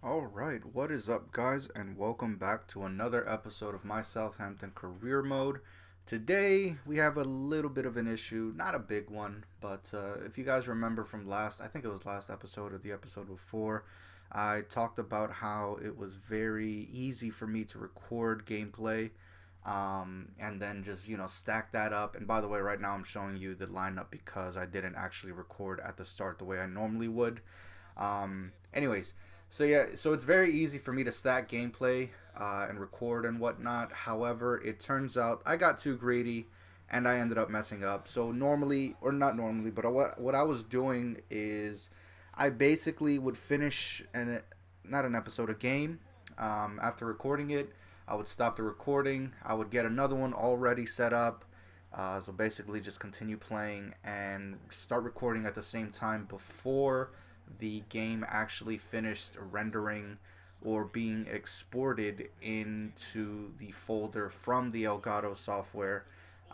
Alright, what is up, guys, and welcome back to another episode of my Southampton career mode. Today, we have a little bit of an issue, not a big one, but if you guys remember from I think it was last episode or the episode before, I talked about how it was very easy for me to record gameplay and then just, stack that up. And by the way, right now I'm showing you the lineup because I didn't actually record at the start the way I normally would. Anyways, so yeah, so it's very easy for me to stack gameplay and record and whatnot. However, it turns out I got too greedy and I ended up messing up. So normally, or not normally, but what I was doing is I basically would finish not an episode, a game. After recording it, I would stop the recording. I would get another one already set up. So basically, just continue playing and start recording at the same time before the game actually finished rendering or being exported into the folder from the Elgato software.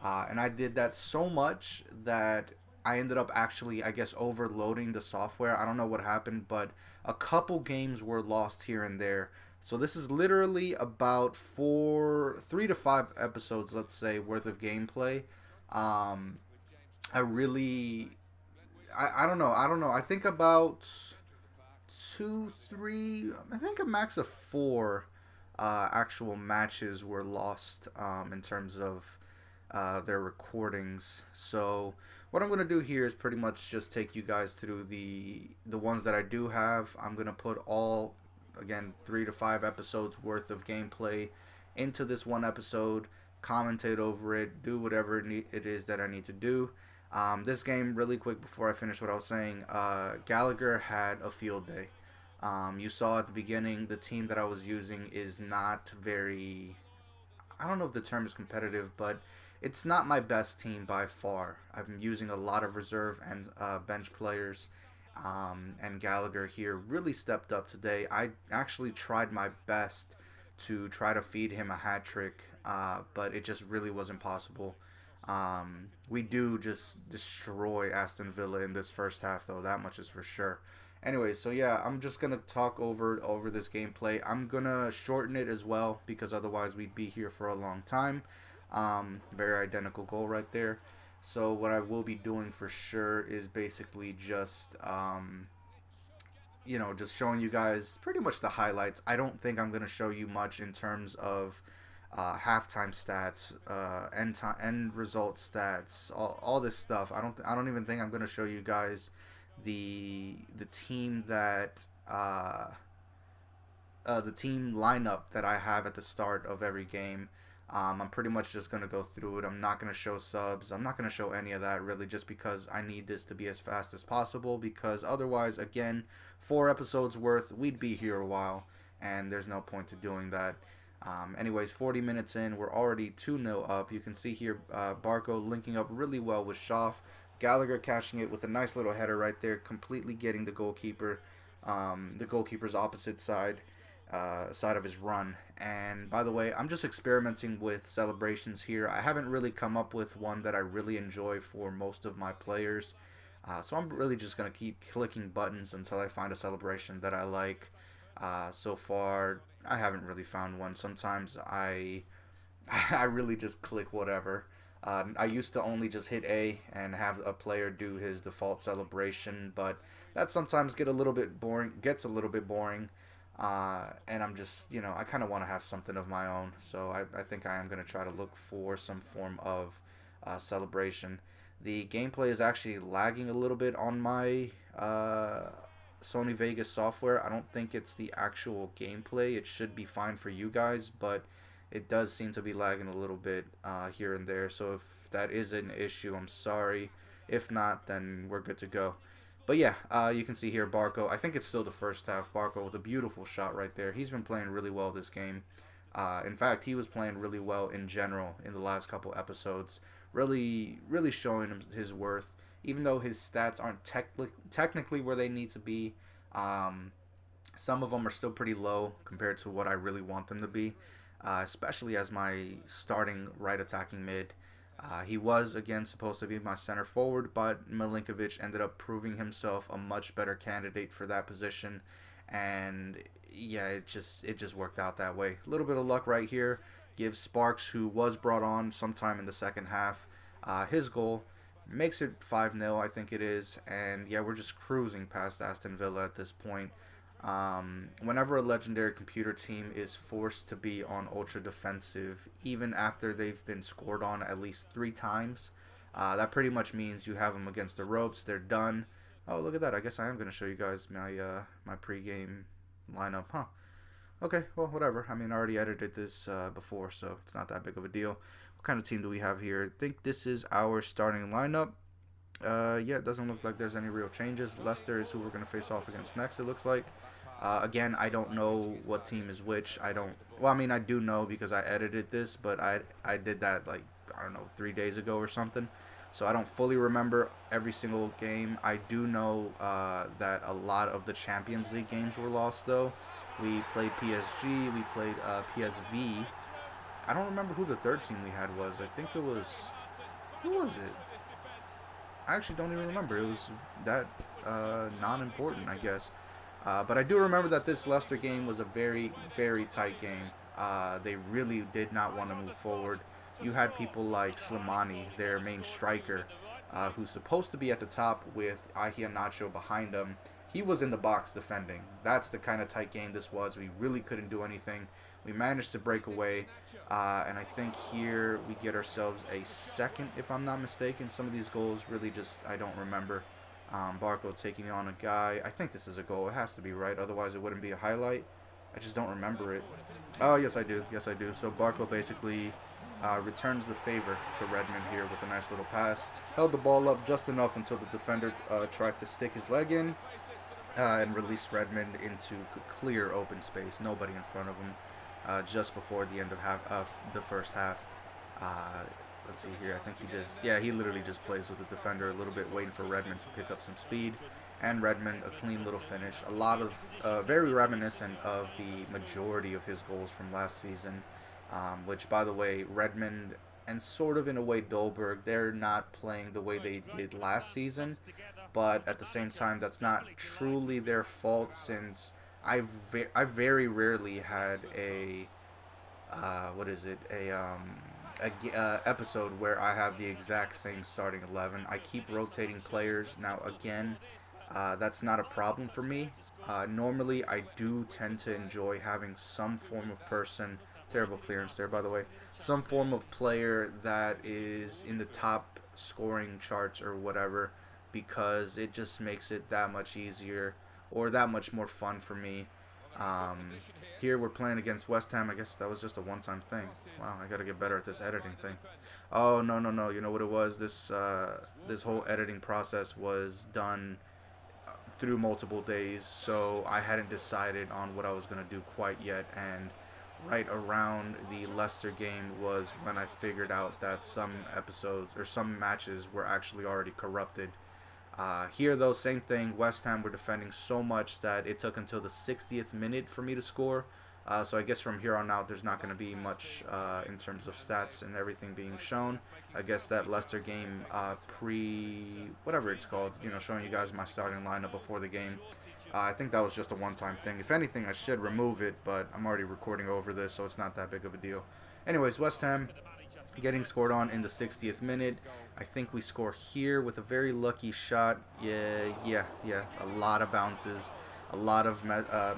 And I did that so much that I ended up actually, I guess, overloading the software. I don't know what happened, but a couple games were lost here and there. So this is literally about 3 to 5 episodes, let's say, worth of gameplay. Um, I really, I don't know. I don't know. I think about two, three, I think a max of four actual matches were lost in terms of their recordings. So what I'm gonna do here is pretty much just take you guys through the ones that I do have. I'm gonna put all, again, 3 to 5 episodes worth of gameplay into this one episode, commentate over it, do whatever it is that I need to do. This game, really quick before I finish what I was saying, Gallagher had a field day. You saw at the beginning the team that I was using is not very, I don't know if the term is competitive, but it's not my best team by far. I'm using a lot of reserve and bench players, and Gallagher here really stepped up today. I actually tried my best to try to feed him a hat trick, but it just really wasn't possible. We do just destroy Aston Villa in this first half, though. That much is for sure. Anyway, so yeah, I'm just gonna talk over this gameplay. I'm gonna shorten it as well because otherwise we'd be here for a long time. Very identical goal right there. So what I will be doing for sure is basically just just showing you guys pretty much the highlights. I don't think I'm gonna show you much in terms of halftime stats, end result stats, all this stuff. I don't even think I'm gonna show you guys the team that the team lineup that I have at the start of every game. I'm pretty much just gonna go through it. I'm not gonna show subs. I'm not gonna show any of that really, just because I need this to be as fast as possible. Because otherwise, again, 4 episodes worth, we'd be here a while, and there's no point to doing that. Anyways, 40 minutes in, we're already 2-0 up. You can see here Barco linking up really well with Schaff. Gallagher catching it with a nice little header right there, completely getting the goalkeeper's opposite side of his run. And by the way, I'm just experimenting with celebrations here. I haven't really come up with one that I really enjoy for most of my players. So I'm really just going to keep clicking buttons until I find a celebration that I like. So far, I haven't really found one. Sometimes I really just click whatever. I used to only just hit A and have a player do his default celebration, but that sometimes gets a little bit boring. And I'm just, I kind of want to have something of my own. So I think I am going to try to look for some form of celebration. The gameplay is actually lagging a little bit on my Sony Vegas software. I don't think it's the actual gameplay. It should be fine for you guys, but it does seem to be lagging a little bit here and there. So if that is an issue, I'm sorry. If not, then we're good to go. But yeah, you can see here Barco. I think it's still the first half. Barco with a beautiful shot right there. He's been playing really well this game. In fact, he was playing really well in general in the last couple episodes. Really, really showing him his worth. Even though his stats aren't technically where they need to be, some of them are still pretty low compared to what I really want them to be, especially as my starting right attacking mid. He was, again, supposed to be my center forward, but Milinkovic ended up proving himself a much better candidate for that position. and yeah, it just worked out that way. A little bit of luck right here gives Sparks, who was brought on sometime in the second half, his goal. Makes it 5-0, I think it is. And yeah, we're just cruising past Aston Villa at this point. Whenever a legendary computer team is forced to be on ultra defensive, even after they've been scored on at least 3 times, that pretty much means you have them against the ropes. They're done. Oh, look at that. I guess I am going to show you guys my pregame lineup, huh? Okay, well, whatever. I mean, I already edited this before, so it's not that big of a deal. What kind of team do we have here? I think this is our starting lineup. Yeah, it doesn't look like there's any real changes. Leicester is who we're going to face off against next, it looks like. Again, I don't know what team is which. Well, I mean, I do know because I edited this, but I did that, like, I don't know, 3 days ago or something. So I don't fully remember every single game. I do know that a lot of the Champions League games were lost, though. We played PSG. We played PSV. I don't remember who the third team we had was. I think it was... Who was it? I actually don't even remember. It was that non-important, I guess. But I do remember that this Leicester game was a very, very tight game. They really did not want to move forward. You had people like Slimani, their main striker, who's supposed to be at the top with Ahia Nacho behind him. He was in the box defending. That's the kind of tight game this was. We really couldn't do anything. We managed to break away, and I think here we get ourselves a second, if I'm not mistaken. Some of these goals really just, I don't remember. Barco taking on a guy. I think this is a goal. It has to be, right? Otherwise it wouldn't be a highlight. I just don't remember it. Oh, yes, I do. Yes, I do. So Barco basically returns the favor to Redmond here with a nice little pass. Held the ball up just enough until the defender tried to stick his leg in and released Redmond into clear open space. Nobody in front of him just before the end of the first half. Let's see here. I think he literally just plays with the defender a little bit, waiting for Redmond to pick up some speed. And Redmond, a clean little finish. A lot of, very reminiscent of the majority of his goals from last season. Which, by the way, Redmond and sort of in a way Dolberg, they're not playing the way they did last season. But at the same time, that's not truly their fault, since I very rarely had a, episode where I have the exact same starting 11. I keep rotating players. Now, again, that's not a problem for me. Normally, I do tend to enjoy having some form of person, terrible clearance there, by the way, some form of player that is in the top scoring charts or whatever, because it just makes it that much easier or that much more fun for me. Here we're playing against West Ham. I guess that was just a one-time thing. Wow, I gotta get better at this editing thing. Oh, no. You know what it was? This whole editing process was done through multiple days, so I hadn't decided on what I was gonna do quite yet, and right around the Leicester game was when I figured out that some episodes or some matches were actually already corrupted. Here, though, same thing. West Ham were defending so much that it took until the 60th minute for me to score. So I guess from here on out, there's not going to be much in terms of stats and everything being shown. I guess that Leicester game whatever it's called, showing you guys my starting lineup before the game. I think that was just a one-time thing. If anything, I should remove it, but I'm already recording over this, so it's not that big of a deal. Anyways, West Ham getting scored on in the 60th minute. I think we score here with a very lucky shot. Yeah. A lot of bounces, a lot of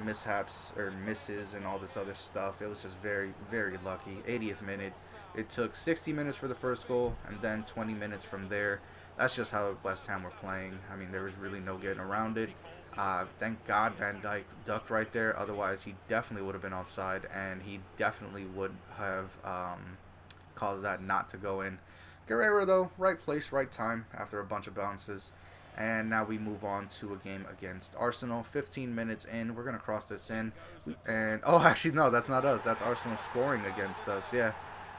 mishaps or misses and all this other stuff. It was just very, very lucky. 80th minute. It took 60 minutes for the first goal and then 20 minutes from there. That's just how West Ham were playing. I mean, there was really no getting around it. Thank God Van Dijk ducked right there. Otherwise, he definitely would have been offside, and he definitely would have caused that not to go in. Guerrero, though, right place, right time after a bunch of bounces. And now we move on to a game against Arsenal. 15 minutes in, we're going to cross this in. Actually, no, that's not us. That's Arsenal scoring against us, yeah.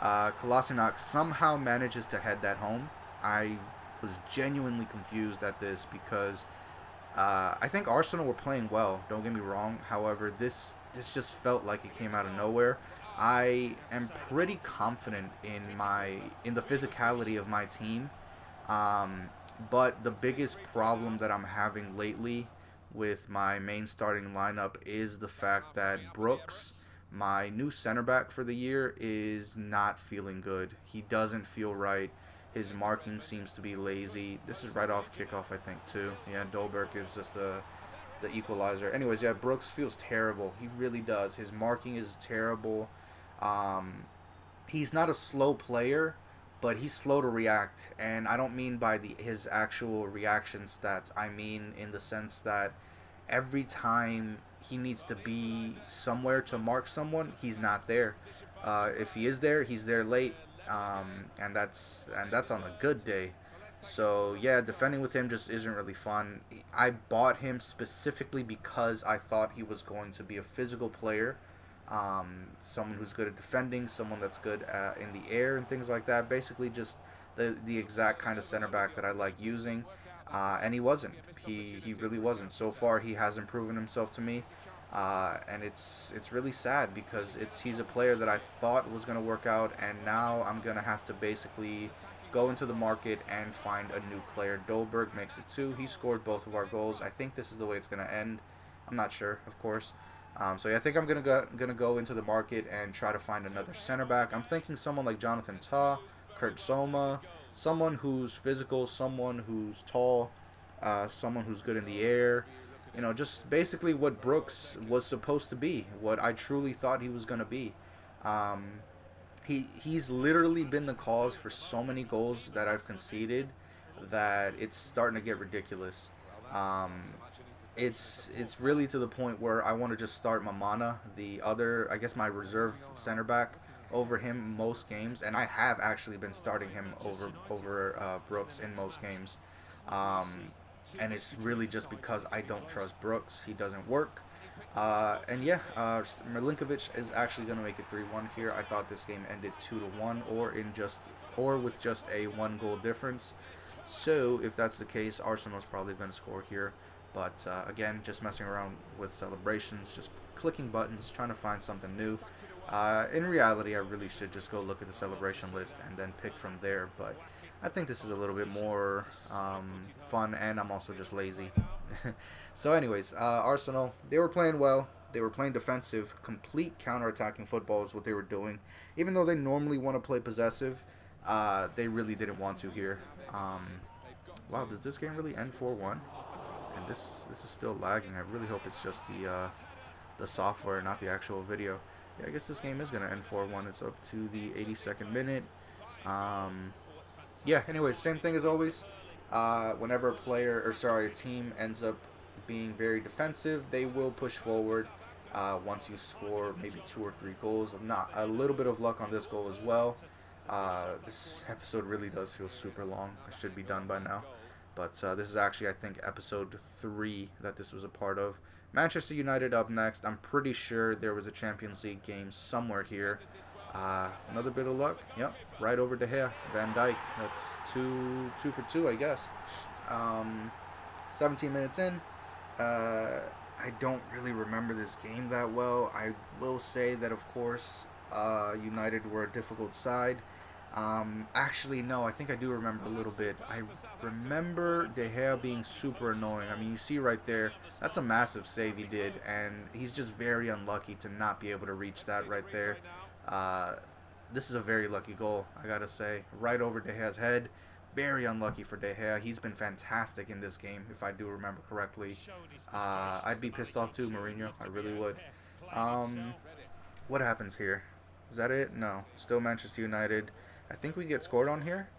Kolasinac somehow manages to head that home. I was genuinely confused at this because I think Arsenal were playing well, don't get me wrong. However, this just felt like it came out of nowhere. I am pretty confident in the physicality of my team. But the biggest problem that I'm having lately with my main starting lineup is the fact that Brooks, my new center back for the year, is not feeling good. He doesn't feel right. His marking seems to be lazy. This is right off kickoff, I think, too. Yeah, Dolberg gives us the equalizer. Anyways, yeah, Brooks feels terrible. He really does. His marking is terrible. Um, he's not a slow player, but he's slow to react. And I don't mean by his actual reaction stats. I mean in the sense that every time he needs to be somewhere to mark someone, he's not there. If he is there, he's there late, and that's on a good day. So yeah, defending with him just isn't really fun. I bought him specifically because I thought he was going to be a physical player, someone who's good at defending, someone that's good in the air and things like that. Basically, just the exact kind of center back that I like using. And he wasn't. He really wasn't. So far, he hasn't proven himself to me, and it's really sad because he's a player that I thought was gonna work out, and now I'm gonna have to basically go into the market and find a new player. Dolberg makes it 2. He scored both of our goals. I think this is the way it's gonna end. I'm not sure, of course. So yeah, I think I'm gonna go into the market and try to find another center back. I'm thinking someone like Jonathan Tah, Kurt Soma, someone who's physical, someone who's tall, someone who's good in the air. Just basically what Brooks was supposed to be, what I truly thought he was gonna be. Um, he's literally been the cause for so many goals that I've conceded that it's starting to get ridiculous. Um, it's really to the point where I want to just start Mamana, the other, I guess, my reserve center back, over him most games, and I have actually been starting him over Brooks in most games, and it's really just because I don't trust Brooks. He doesn't work, and yeah, Milinkovic is actually going to make it 3-1 here. I thought this game ended 2-1, or with just a 1 goal difference. So if that's the case, Arsenal's probably going to score here. But again, just messing around with celebrations, just clicking buttons, trying to find something new. In reality, I really should just go look at the celebration list and then pick from there. But I think this is a little bit more fun, and I'm also just lazy. So anyways, Arsenal, they were playing well. They were playing defensive, complete counter-attacking football is what they were doing. Even though they normally want to play possessive, they really didn't want to here. Wow, does this game really end 4-1? And this is still lagging. I really hope it's just the software, not the actual video. Yeah, I guess this game is going to end 4-1. It's up to the 82nd minute. Yeah, anyways, same thing as always. Whenever a team ends up being very defensive, they will push forward once you score maybe 2 or 3 goals. Not a little bit of luck on this goal as well. This episode really does feel super long. It should be done by now. But this is actually, I think, episode 3 that this was a part of. Manchester United up next. I'm pretty sure there was a Champions League game somewhere here. Another bit of luck. Yep, right over De Gea. Van Dijk. That's two for 2, I guess. 17 minutes in. I don't really remember this game that well. I will say that, of course, United were a difficult side. Actually, no, I think I do remember a little bit. I remember De Gea being super annoying. I mean, you see right there, that's a massive save he did, and he's just very unlucky to not be able to reach that right there. This is a very lucky goal, I gotta say. Right over De Gea's head. Very unlucky for De Gea. He's been fantastic in this game, if I do remember correctly. I'd be pissed off too, Mourinho. I really would. What happens here? Is that it? No. Still Manchester United. I think we get scored on here.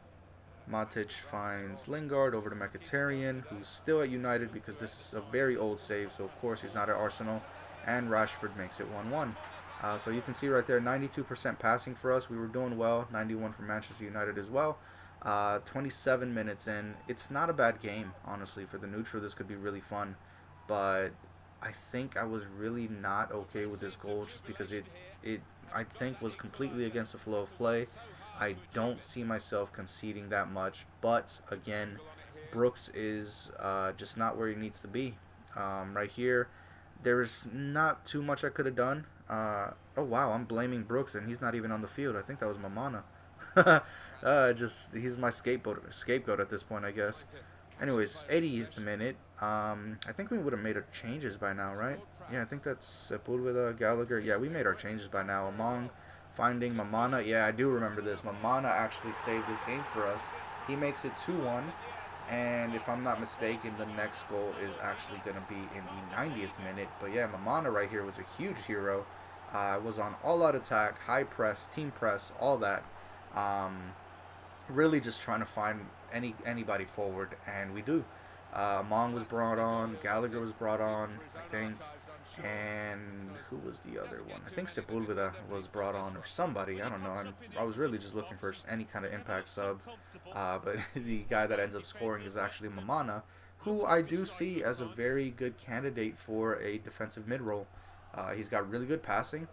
Matic finds Lingard over to Mkhitaryan, who's still at United because this is a very old save, so of course he's not at Arsenal. And Rashford makes it 1-1. So you can see right there, 92% passing for us. We were doing well. 91 for Manchester United as well. 27 minutes in. It's not a bad game, honestly. For the neutral, this could be really fun. But I think I was really not okay with this goal just because it I think was completely against the flow of play. I don't see myself conceding that much, but again, Brooks is just not where he needs to be. Right here, there's not too much I could have done. Oh wow, I'm blaming Brooks and he's not even on the field. I think that was Mamana. He's my scapegoat at this point, I guess. Anyways, 80th minute. I think we would have made our changes by now, right? Yeah, I think that's Sepulveda, Gallagher. Yeah, we made our changes by now. Among finding Mamana. Yeah, I do remember this. Mamana actually saved this game for us. He makes it 2-1. And if I'm not mistaken, the next goal is actually going to be in the 90th minute. But yeah, Mamana right here was a huge hero. Was on all-out attack, high press, team press, all that. Really just trying to find anybody forward, and we do. Mong was brought on, Gallagher was brought on, I think, and who was the other one? I think Sepulveda was brought on, or somebody, I don't know. I was really just looking for any kind of impact sub, but the guy that ends up scoring is actually Mamana, who I do see as a very good candidate for a defensive mid role. He's got really good passing,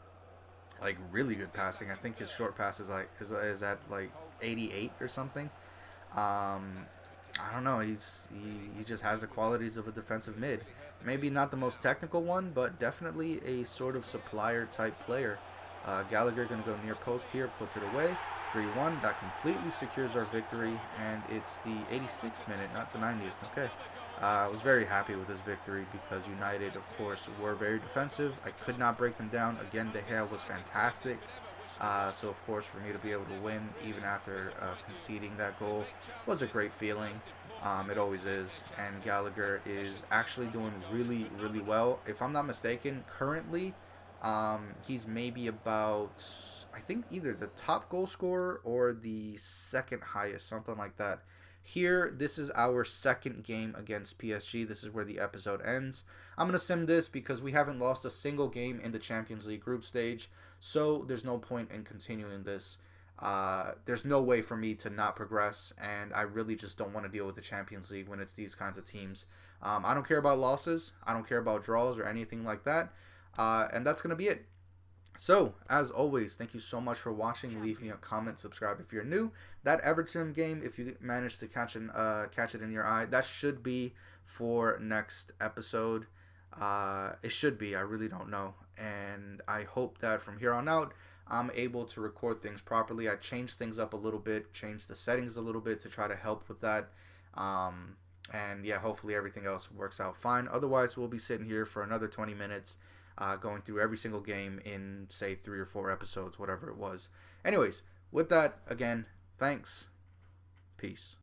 like really good passing. I think his short pass is is at like 88 or something. I don't know. He just has the qualities of a defensive mid. Maybe not the most technical one, but definitely a sort of supplier type player. Gallagher going to go near post here, puts it away. 3-1. That completely secures our victory, and it's the 86th minute, not the 90th. Okay. I was very happy with this victory because United, of course, were very defensive. I could not break them down. Again, De Gea was fantastic. So, of course, for me to be able to win, even after conceding that goal, was a great feeling. It always is. And Gallagher is actually doing really, really well. If I'm not mistaken, currently, he's maybe about, I think, either the top goal scorer or the second highest, something like that. Here, this is our second game against PSG. This is where the episode ends. I'm going to sim this because we haven't lost a single game in the Champions League group stage, so there's no point in continuing this. There's no way for me to not progress, and I really just don't want to deal with the Champions League when it's these kinds of teams. I don't care about losses. I don't care about draws or anything like that, and that's going to be it. So, as always, thank you so much for watching. Leave me a comment, subscribe if you're new. That Everton game, if you manage to catch it in your eye, that should be for next episode. It should be. I really don't know. And I hope that from here on out, I'm able to record things properly. I changed things up a little bit, changed the settings a little bit to try to help with that. And yeah, hopefully everything else works out fine. Otherwise, we'll be sitting here for another 20 minutes. Going through every single game in, say, 3 or 4 episodes, whatever it was. Anyways, with that, again, thanks. Peace.